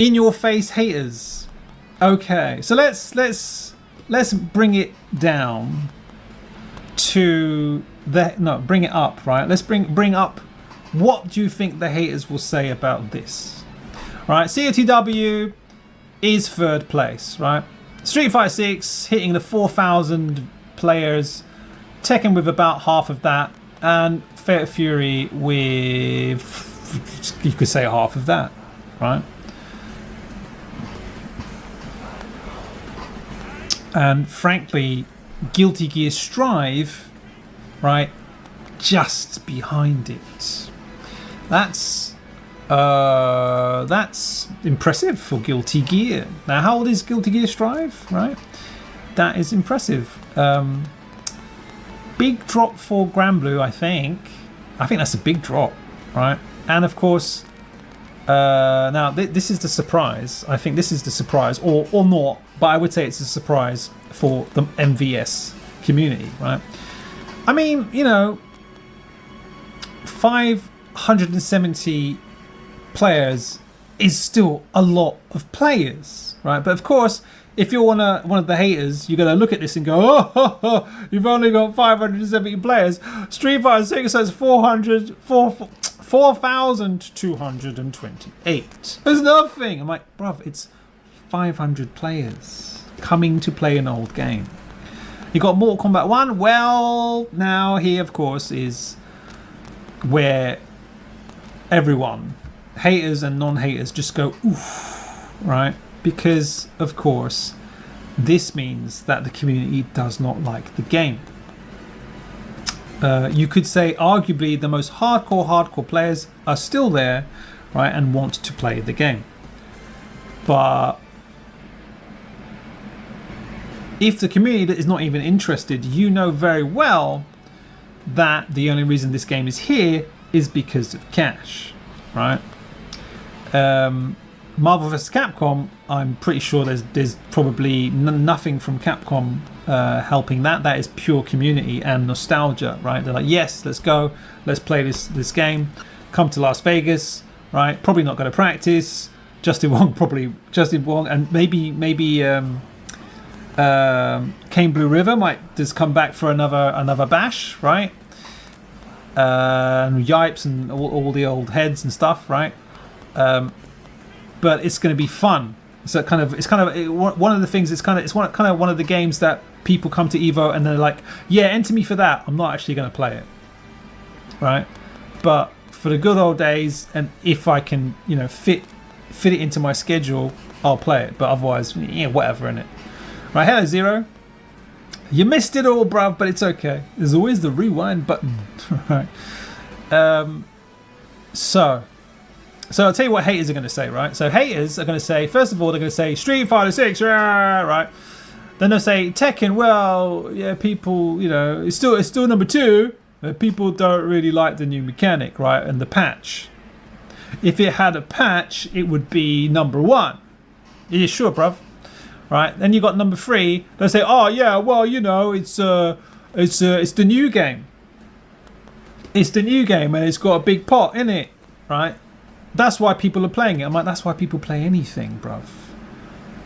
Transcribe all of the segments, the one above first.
In your face haters. Okay, so let's bring it down to bring it up, right? Let's bring up what do you think the haters will say about this? Right, COTW is third place, right? Street Fighter 6 hitting the 4,000 players, Tekken with about half of that, and Fatal Fury with, you could say, half of that, right? And frankly, Guilty Gear Strive, right, just behind it. That's impressive for Guilty Gear. Now, how old is Guilty Gear Strive, right? That is impressive. Big drop for Granblue, I think. I think that's a big drop, right? And of course, now this is the surprise. I think this is the surprise, or not, but I would say it's a surprise for the MVS community, right? I mean, you know, 570 players is still a lot of players, right? But of course, if you're one of the haters, you're gonna look at this and go, oh, you've only got 570 players. Street Fighter 6 has 4,228. There's nothing. I'm like, bruv, it's 500 players coming to play an old game. You got Mortal Kombat 1. Well, now here, of course, is where everyone, haters and non-haters, just go, oof, right? Because, of course, this means that the community does not like the game. You could say, arguably, the most hardcore players are still there, right, and want to play the game. But if the community is not even interested, you know very well that the only reason this game is here is because of cash, right? Marvel vs. Capcom, I'm pretty sure there's probably nothing from Capcom helping that. That is pure community and nostalgia, right? They're like, yes, let's go, let's play this game. Come to Las Vegas, right? Probably not going to practice. Justin Wong, and maybe Kane Blue River might just come back for another bash, right? And Yipes and all the old heads and stuff, right? But it's going to be fun. So one of the things. It's one of the games that people come to EVO and they're like, yeah, enter me for that. I'm not actually going to play it, right? But for the good old days, and if I can, you know, fit it into my schedule, I'll play it. But otherwise, yeah, whatever, innit? Right, hello Zero. You missed it all, bruv, but it's okay. There's always the rewind button. Right. So I'll tell you what haters are going to say, right? So haters are going to say, first of all, they're going to say Street Fighter 6, right? Then they'll say Tekken, well, yeah, people, you know, it's still number 2, but people don't really like the new mechanic, right? And the patch. If it had a patch, it would be number 1. Yeah, sure, bruv. Right? Then you got number 3. They'll say, oh yeah, well, you know, it's the new game. It's the new game, and it's got a big pot in it, right? That's why people are playing it. I'm like, that's why people play anything, bruv.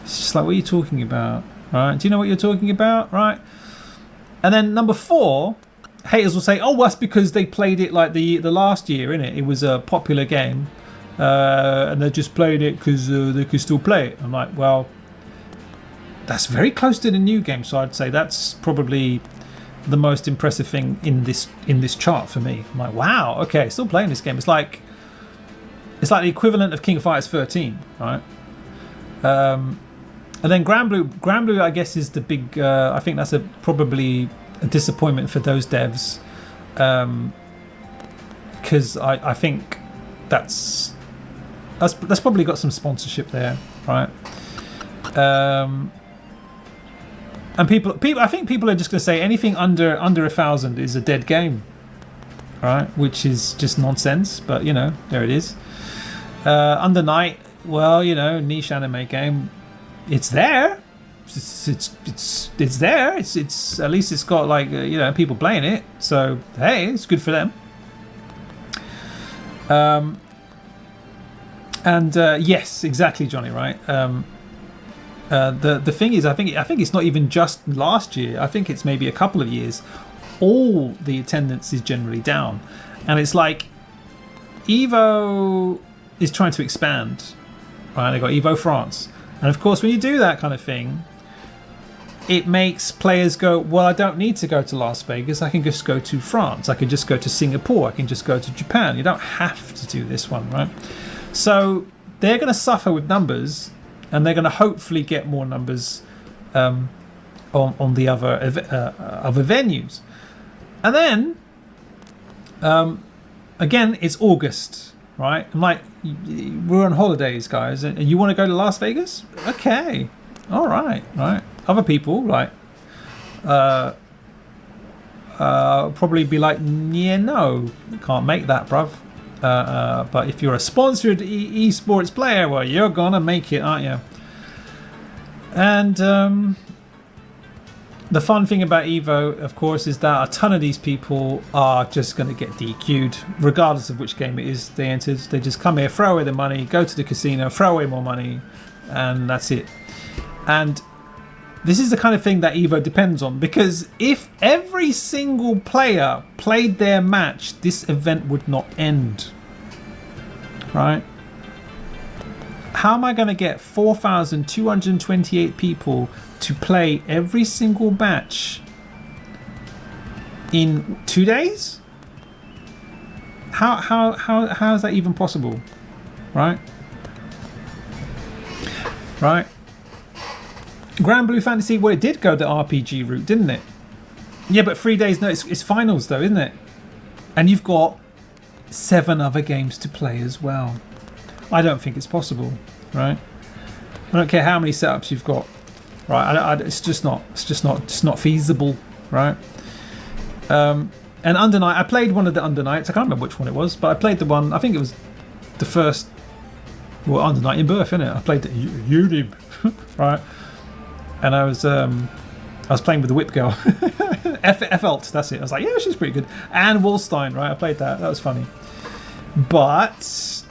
It's just like, what are you talking about, right? Do you know what you're talking about, right? And then number 4, haters will say, oh, well, that's because they played it like the last year, innit? It was a popular game, and they just played it because they could still play it. I'm like, well, that's very close to the new game, so I'd say that's probably the most impressive thing in this chart for me. I'm like, wow, okay, still playing this game. It's like the equivalent of King of Fighters 13, right? And then Granblue, I guess, is the big. I think that's probably a disappointment for those devs, because I think that's probably got some sponsorship there, right? And people, I think people are just going to say anything under 1,000 is a dead game, right? Which is just nonsense. But you know, there it is. Under Night, well, you know, niche anime game. It's there. It's there. It's at least it's got like you know, people playing it. So hey, it's good for them. And yes, exactly, Johnny. Right. The thing is, I think it's not even just last year. I think it's maybe a couple of years. All the attendance is generally down, and it's like EVO is trying to expand. Right, they got EVO France, and of course, when you do that kind of thing, it makes players go, well, I don't need to go to Las Vegas. I can just go to France. I can just go to Singapore. I can just go to Japan. You don't have to do this one, right? So they're going to suffer with numbers, and they're going to hopefully get more numbers on the other venues. And then, again, it's August, right? I'm like, we're on holidays, guys, and you want to go to Las Vegas? Okay, all right, right. Other people, like, probably be like, yeah, no, can't make that, bruv. But if you're a sponsored esports player, well, you're gonna make it, aren't you? And the fun thing about EVO, of course, is that a ton of these people are just going to get DQ'd, regardless of which game it is they entered. They just come here, throw away the money, go to the casino, throw away more money, and that's it. And this is the kind of thing that EVO depends on, because if every single player played their match, this event would not end. Right? How am I going to get 4,228 people to play every single match in 2 days? How is that even possible? Right? Right? Grand Blue Fantasy, well, it did go the RPG route, didn't it? Yeah, but 3 days, no, it's finals though, isn't it? And you've got 7 other games to play as well. I don't think it's possible, right? I don't care how many setups you've got, right? It's just not feasible, right? And Under Night, I played one of the Under Nights. I can't remember which one it was, but I played the one. I think it was the first, well, Under Night in Birth, innit? I played the Unib, right? And I was playing with the Whip Girl, F-Elt, that's it. I was like, yeah, she's pretty good. And Wolstein, right? I played that. That was funny, but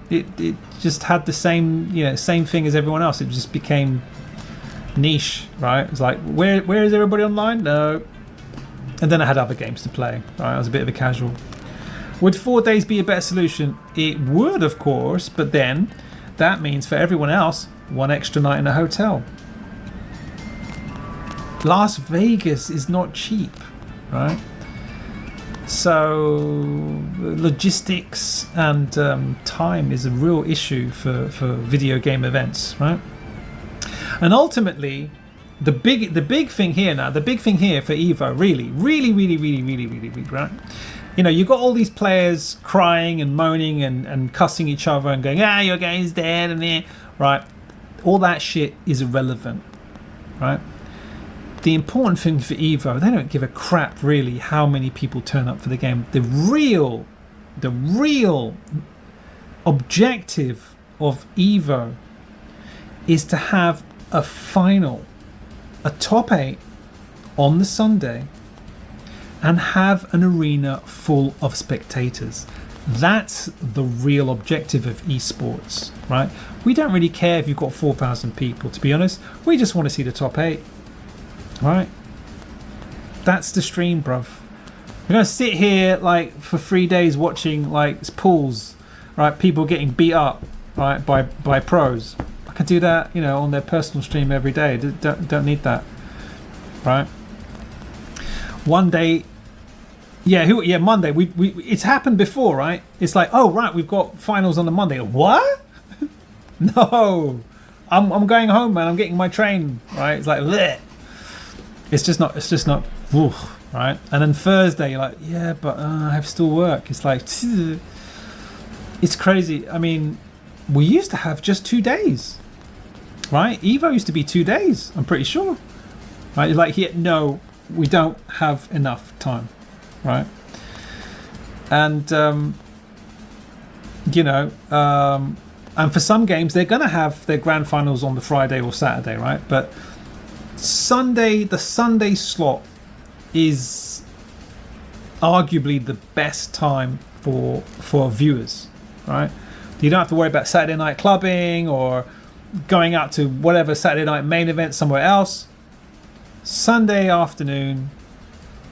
it just had the same thing as everyone else. It just became niche, right? It's like, where is everybody online? No. And then I had other games to play, right? I was a bit of a casual. Would 4 days be a better solution? It would, of course, but then that means for everyone else, 1 extra night in a hotel. Las Vegas is not cheap, right? So logistics and time is a real issue for video game events, right? And ultimately, the big thing here now, the big thing here for EVO, really, right? You know, you've got all these players crying and moaning and cussing each other and going, your game's dead, and right? All that shit is irrelevant, right? The important thing for EVO, they don't give a crap really how many people turn up for the game. The real objective of EVO is to have a final, a top 8 on the Sunday, and have an arena full of spectators. That's the real objective of esports, right? We don't really care if you've got 4,000 people, to be honest. We just want to see the top 8. Right, that's the stream, bruv. We're gonna sit here like for 3 days watching like pools, right? People getting beat up, right, by pros. I can do that, you know, on their personal stream every day. Don't need that, right? One day, Monday. We it's happened before, right? It's like, oh right, we've got finals on the Monday. What? No, I'm going home, man. I'm getting my train, right? It's like, bleh. It's just not, oof, right? And then Thursday, you're like, yeah, but I have still work. It's like, it's crazy. I mean, we used to have just 2 days, right? EVO used to be 2 days, I'm pretty sure, right? Like, here, no, we don't have enough time, right? And, and for some games, they're going to have their grand finals on the Friday or Saturday, right? But the Sunday slot is arguably the best time for viewers, right? You don't have to worry about Saturday night clubbing or going out to whatever Saturday night main event somewhere else. Sunday afternoon,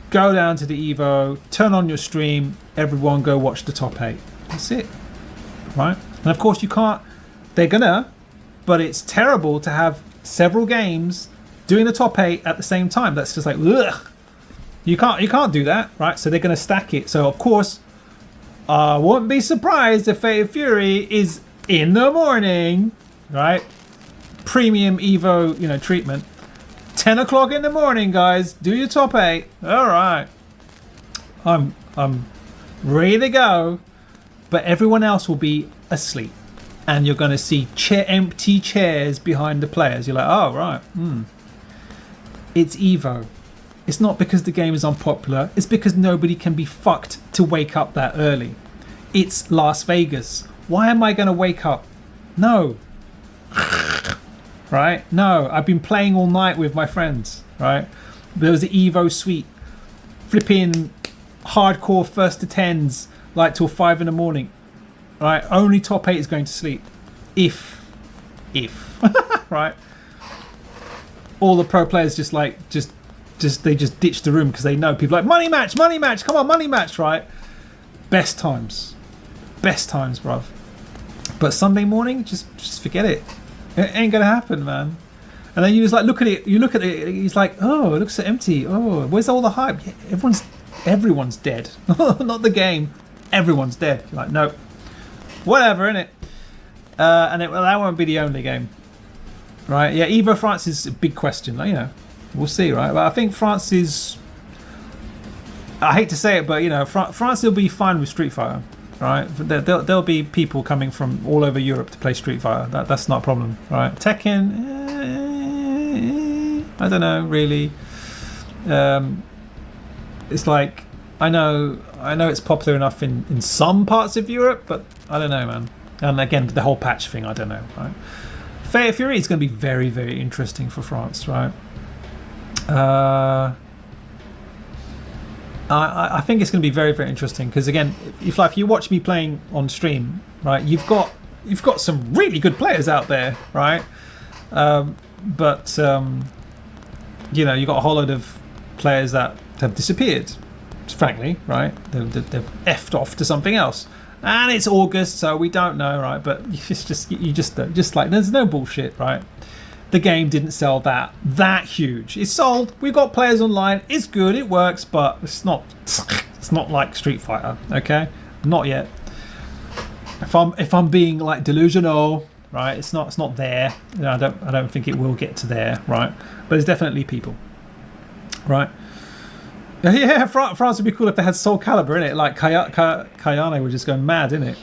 go down to the EVO, turn on your stream, everyone go watch the top 8. That's it, right? And of course you can't, they're gonna, but it's terrible to have several games doing the top 8 at the same time. That's just like, ugh. You can't do that, right? So they're gonna stack it. So of course, I won't be surprised if Fate of Fury is in the morning, right? Premium EVO, you know, treatment. 10 o'clock in the morning, guys. Do your top 8. All right. I'm ready to go. But everyone else will be asleep. And you're going to see empty chairs behind the players. You're like, oh, right. It's EVO. It's not because the game is unpopular. It's because nobody can be fucked to wake up that early. It's Las Vegas. Why am I going to wake up? No. Right? No. I've been playing all night with my friends. Right? There was the EVO suite. Flipping hardcore first to 10s like till 5 in the morning. Right? Only top 8 is going to sleep. If. Right? All the pro players they just ditch the room because they know people like money match, come on, money match, right? Best times, bruv. But Sunday morning, just forget it. It ain't gonna happen, man. And then you just like look at it. You look at it. He's like, oh, it looks so empty. Oh, where's all the hype? Yeah, everyone's dead. Not the game. Everyone's dead. You're like, no, whatever, innit? And that won't be the only game, right? Yeah, EVO France is a big question. Like, you know, we'll see, right? But I think France is. I hate to say it, but you know, France will be fine with Street Fighter. Right, there'll be people coming from all over Europe to play Street Fighter. That's not a problem, right? Tekken, I don't know really. It's like I know it's popular enough in some parts of Europe, but I don't know, man. And again, the whole patch thing, I don't know, right? Fate of Fury is going to be very, very interesting for France, right? I think it's going to be very, very interesting because again, if you watch me playing on stream, right, you've got some really good players out there, right? But you know, you've got a whole load of players that have disappeared, frankly, right? They've effed off to something else, and it's August, so we don't know, right? But it's just like there's no bullshit, right? The game didn't sell that huge. It's sold. We've got players online. It's good. It works, but it's not like Street Fighter. Okay, not yet. If I'm being like delusional, right? It's not there. You know, I don't think it will get to there, right? But there's definitely people, right? Yeah, France would be cool if they had Soul Calibur in it. Like Kayane would just go mad in it.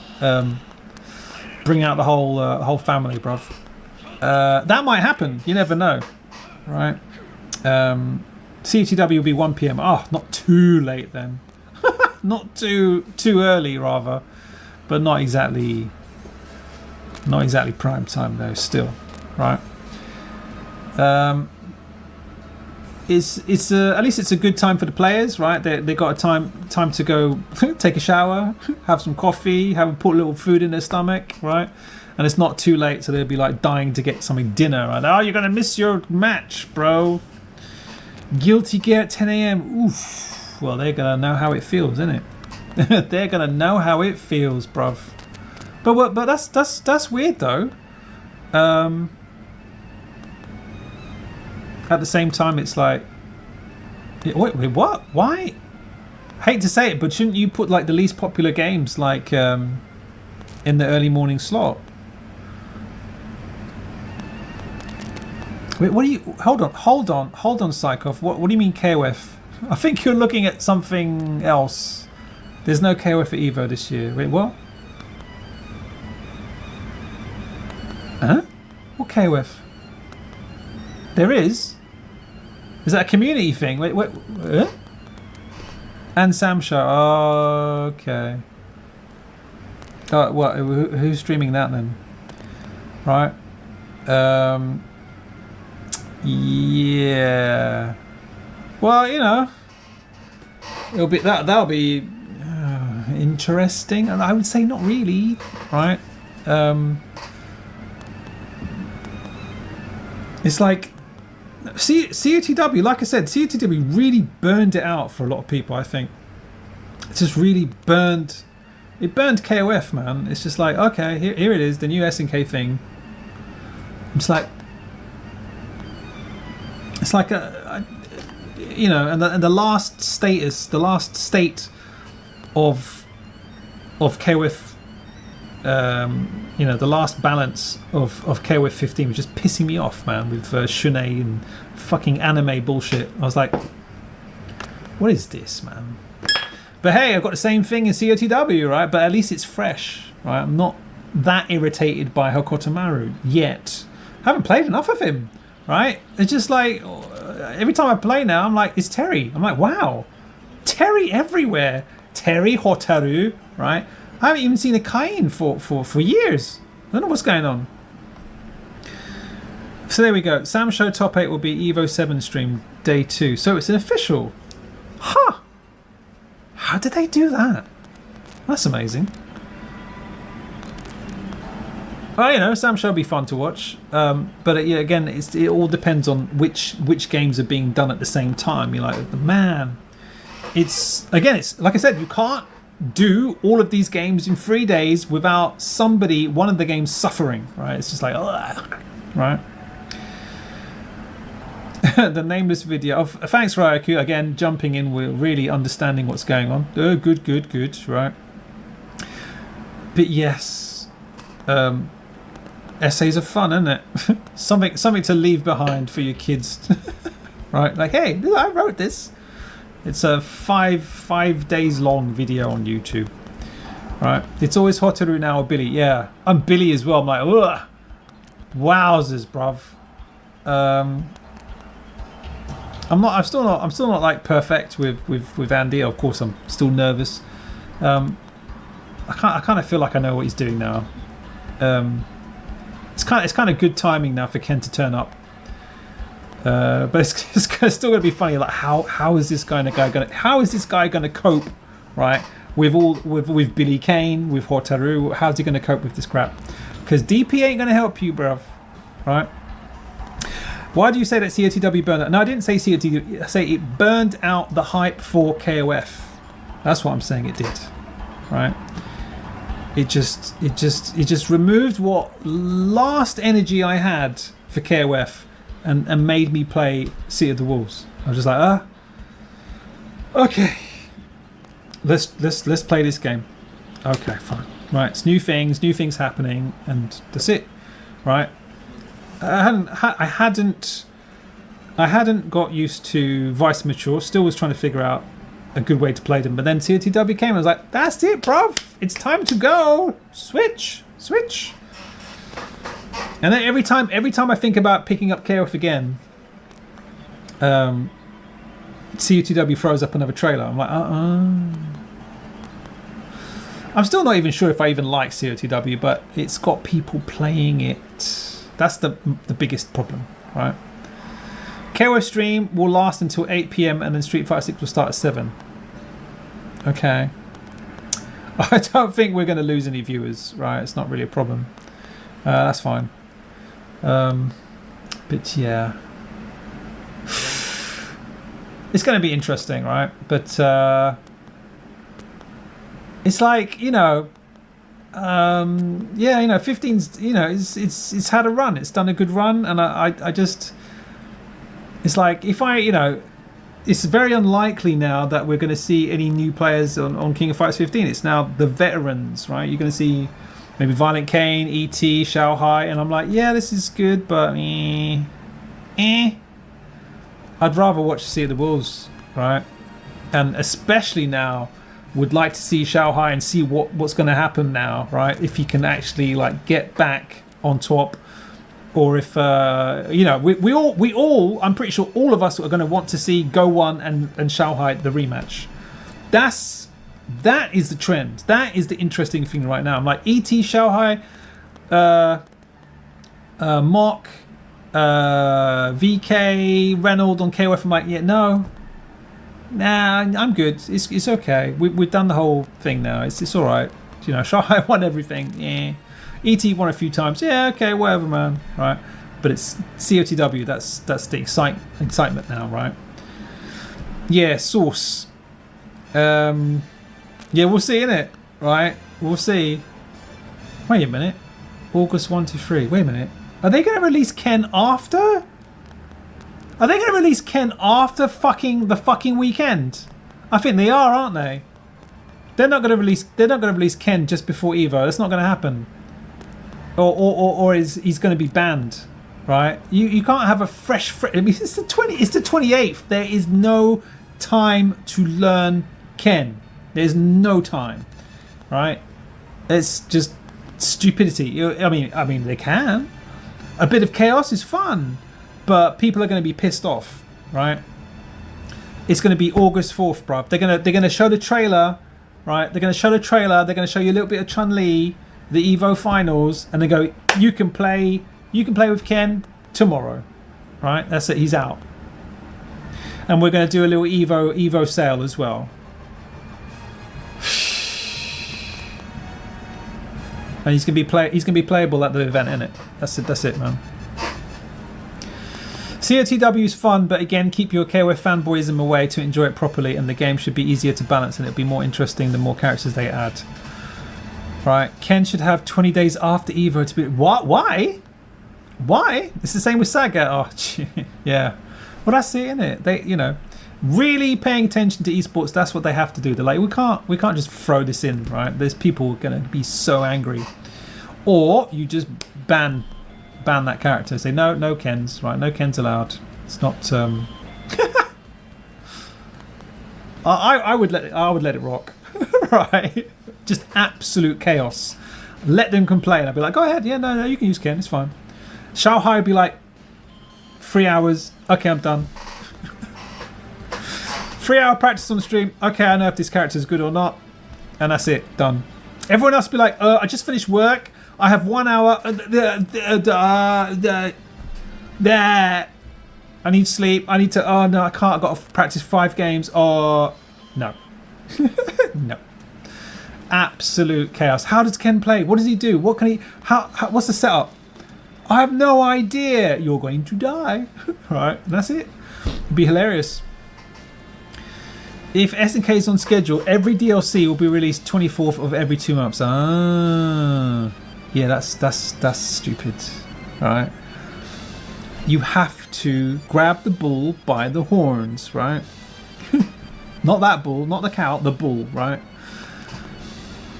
Bring out the whole family, bruv. That might happen. You never know, right? CTW will be 1 p.m. Oh, not too late then. Not too early, rather, but not exactly prime time though. Still, right? It's at least it's a good time for the players, right? They got a time to go take a shower, have some coffee, put a little food in their stomach, right? And it's not too late, so they'll be like dying to get something dinner. Right? Oh, you're gonna miss your match, bro. Guilty Gear at 10 a.m. Oof. Well, they're gonna know how it feels, isn't it? They're gonna know how it feels, bruv. But that's weird though. At the same time, it's like, wait, what? Why? I hate to say it, but shouldn't you put like the least popular games like in the early morning slot? Wait, what do you? Hold on, Psychoff. What do you mean KOF? I think you're looking at something else. There's no KOF at EVO this year. Wait, what? Huh? What KOF? There is? Is that a community thing? Wait. And Sam Show. Oh, okay. Oh, what? Who's streaming that then? Right. Yeah. Well, you know, it'll be that'll be interesting, and I would say not really, right? It's like COTW, like I said, COTW really burned it out for a lot of people, I think. It just really burned KOF, man. It's just like, okay, here it is, the new SNK thing. It's like you know, and the last state of KOF, you know, the last balance of KOF 15 was just pissing me off, man, with Shune and fucking anime bullshit. I was like, what is this, man? But hey, I've got the same thing in COTW, right? But at least it's fresh, right? I'm not that irritated by Hokotomaru yet. I haven't played enough of him, right? It's just like, every time I play now, I'm like, it's Terry. I'm like, wow, Terry everywhere. Terry, Hotaru, right? I haven't even seen a Kain for years. I don't know what's going on. So there we go. Sam Show Top 8 will be EVO 7 stream day 2. So it's an official. Huh. How did they do that? That's amazing. Well, you know, Sam Show will be fun to watch. But yeah, again, it all depends on which games are being done at the same time. You're like, man, it's like I said, you can't do all of these games in 3 days without one of the games suffering, right? It's just like, ugh, right? The nameless video. Thanks, Ryaku, again, jumping in. We're really understanding what's going on. Oh, good, right? But yes, essays are fun, isn't it? something to leave behind for your kids, right? Like, hey, I wrote this. It's a five days long video on YouTube, right? It's always Hotaru now or Billy. Yeah, I'm Billy as well. I'm like, ugh, wowzers, bruv. I'm still not like perfect with Andy. Of course, I'm still nervous. I kind of feel like I know what he's doing now. It's kind of good timing now for Ken to turn up. But it's still gonna be funny. Like, how is this guy gonna cope, right? With Billy Kane, with Hotaru. How's he gonna cope with this crap? Because DP ain't gonna help you, bruv. Right? Why do you say that COTW burned out? No, I didn't say COTW. I say it burned out the hype for KOF. That's what I'm saying it did. Right? It just removed what last energy I had for KOF and made me play City of the Wolves. I was just like, okay. Let's play this game. Okay, fine. Right, it's new things happening, and that's it. Right? I hadn't got used to Vice Mature. Still was trying to figure out a good way to play them. But then COTW came and I was like, that's it, bruv. It's time to go. Switch. And then every time I think about picking up KOF again, COTW throws up another trailer. I'm like, I'm still not even sure if I even like COTW, but it's got people playing it. That's the biggest problem, right? KOF stream will last until 8 PM and then Street Fighter 6 will start at 7. Okay. I don't think we're going to lose any viewers, right? It's not really a problem. That's fine. But yeah. It's going to be interesting, right? But it's like, you know, yeah, you know, 15's, you know, it's had a run. It's done a good run, and I just, it's like, if I, you know, it's very unlikely now that we're going to see any new players on King of Fighters 15. It's now the veterans, right? You're going to see maybe Violent Kane, E.T., Shao Hai, and I'm like, yeah, this is good, but I'd rather watch Sea of the Wolves, right? And especially now, would like to see Shao Hai and see what's going to happen now, right? If he can actually like get back on top, or if you know, we all I'm pretty sure all of us are going to want to see Go One and Shao Hai the rematch. That is the trend. That is the interesting thing right now. I'm like, E.T., Shao Hai, Mock, VK, Reynolds on KOF. I'm like, yeah, no. Nah, I'm good. It's okay. We've done the whole thing now. It's all right. You know, Shao Hai won everything. Yeah. ET won a few times. Yeah, okay, whatever, man. Right, but it's COTW. That's the excitement now, right? Yeah, Source. Yeah, we'll see, innit? Right, we'll see. Wait a minute. August 1 to 3. Wait a minute. Are they going to release Ken after? Are they going to release Ken after the fucking weekend? I think they are, aren't they? They're not going to release Ken just before EVO. That's not going to happen. Or he's going to be banned, right? You can't have a fresh. I mean, it's the 28th. There is no time to learn Ken. There's no time, right? It's just stupidity. I mean, they can. A bit of chaos is fun, but people are going to be pissed off, right? It's going to be August 4th, bruv. They're gonna show the trailer, right? They're going to show the trailer. They're going to show you a little bit of Chun-Li, the EVO finals, and they go, you can play with Ken tomorrow, right? That's it. He's out, and we're going to do a little EVO sale as well. And he's gonna be playable at the event, innit? That's it, man. COTW is fun, but again, keep your KOF fanboyism away to enjoy it properly, and the game should be easier to balance and it'll be more interesting the more characters they add. Right, Ken should have 20 days after EVO to be... What? Why? Why? It's the same with Saga. Oh, yeah. Well, that's it, innit? They, really paying attention to esports. That's what they have to do. They're like, we can't just throw this in, right? There's people going to be so angry. Or you just ban that character. Say no Kens, right? No Kens allowed. It's not. I would let it rock, right? Just absolute chaos. Let them complain. I'd be like, go ahead. Yeah, no, you can use Ken. It's fine. Xiaohai would be like, 3 hours. Okay, I'm done. 3-hour practice on the stream. Okay, I know if this character is good or not, and that's it. Done. Everyone else be like, I just finished work. I have 1 hour. I need sleep. I need to. Oh no, I can't. I've got to practice 5 games. Oh no, no. Absolute chaos. How does Ken play? What does he do? What can he? How what's the setup? I have no idea. You're going to die. Right, and that's it. It'd be hilarious. If SNK is on schedule, every DLC will be released 24th of every 2 months. Ah, yeah, that's stupid. Right? You have to grab the bull by the horns, right? Not that bull, not the cow, the bull, right?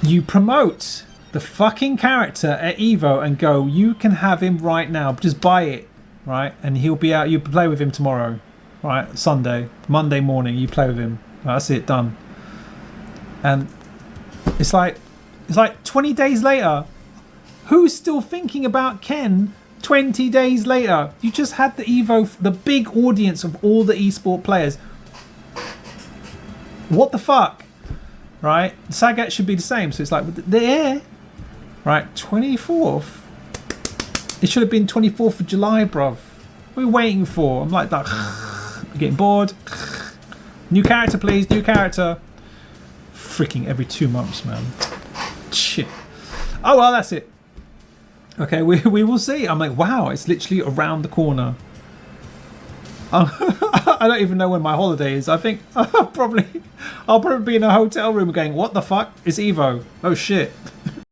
You promote the fucking character at EVO and go, you can have him right now. Just buy it, right? And he'll be out. You play with him tomorrow, right? Sunday, Monday morning, you play with him. That's it, done. And it's like 20 days later. Who's still thinking about Ken 20 days later? You just had the EVO, the big audience of all the esport players. What the fuck? Right? Sagat should be the same. So it's like, there. Right, 24th. It should have been 24th of July, bruv. What are we waiting for? I'm like that. I'm getting bored. New character, please. New character. Freaking every 2 months, man. Shit. Oh, well, that's it. Okay, we will see. I'm like, wow, it's literally around the corner. I don't even know when my holiday is. I think I'll probably be in a hotel room going, what the fuck? It's EVO. Oh, shit.